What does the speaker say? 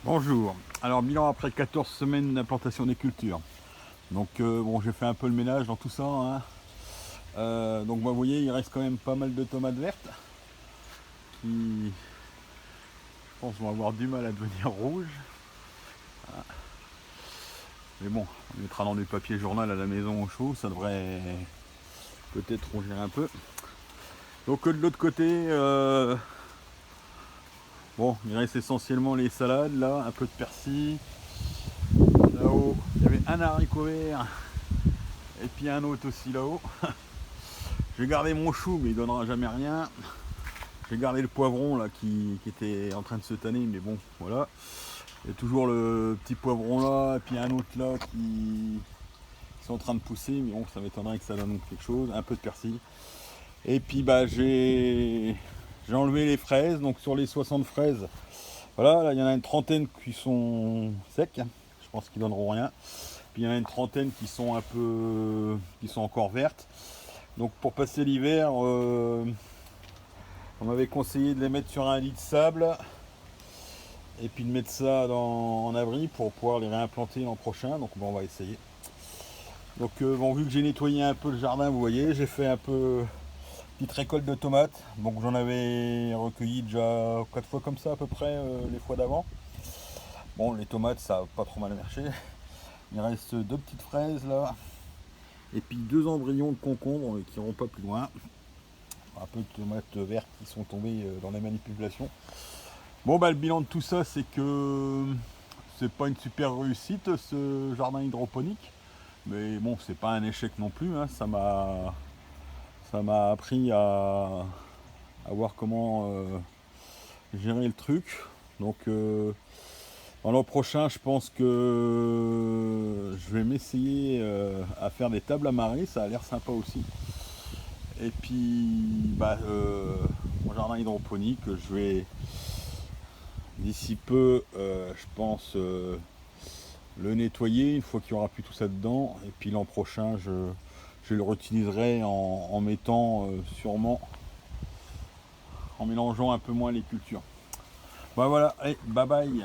Bonjour, alors bilan après 14 semaines d'implantation des cultures. Donc bon, j'ai fait un peu le ménage dans tout ça, hein. Donc vous voyez, il reste quand même pas mal de tomates vertes qui, je pense, vont avoir du mal à devenir rouges. Mais bon, on mettra dans du papier journal à la maison au chaud, ça devrait peut-être rougir un peu. Donc de l'autre côté, bon, il reste essentiellement les salades, là, un peu de persil. Là-haut, il y avait un haricot vert et puis un autre aussi là-haut. J'ai gardé mon chou, mais il donnera jamais rien. J'ai gardé le poivron là qui était en train de se tanner, mais bon, voilà. Il y a toujours le petit poivron là, et puis un autre là qui sont en train de pousser, mais bon, ça m'étonnerait que ça donne quelque chose. Un peu de persil. Et puis bah j'ai enlevé les fraises, donc sur les 60 fraises, voilà, là il y en a une trentaine qui sont secs, je pense qu'ils donneront rien. Puis il y en a une trentaine qui sont qui sont encore vertes. Donc pour passer l'hiver, on m'avait conseillé de les mettre sur un lit de sable et puis de mettre ça en abri pour pouvoir les réimplanter l'an prochain. Donc bon, on va essayer. Donc bon, vu que j'ai nettoyé un peu le jardin, vous voyez, j'ai fait un peu petite récolte de tomates. Donc j'en avais recueilli déjà 4 fois comme ça à peu près les fois d'avant. Bon, les tomates ça a pas trop mal marché. Il reste deux petites fraises là. Et puis deux embryons de concombres qui n'iront pas plus loin. Un peu de tomates vertes qui sont tombées dans la manipulation. Bon bah le bilan de tout ça c'est que c'est pas une super réussite ce jardin hydroponique. Mais bon c'est pas un échec non plus, hein. Ça m'a appris à voir comment gérer le truc. Donc dans l'an prochain je pense que je vais m'essayer à faire des tables à marée, ça a l'air sympa aussi. Et puis bah, mon jardin hydroponique je vais d'ici peu, je pense, le nettoyer une fois qu'il n'y aura plus tout ça dedans. Et puis l'an prochain, je le réutiliserai en mettant sûrement, en mélangeant un peu moins les cultures. Bah voilà, allez, bye bye.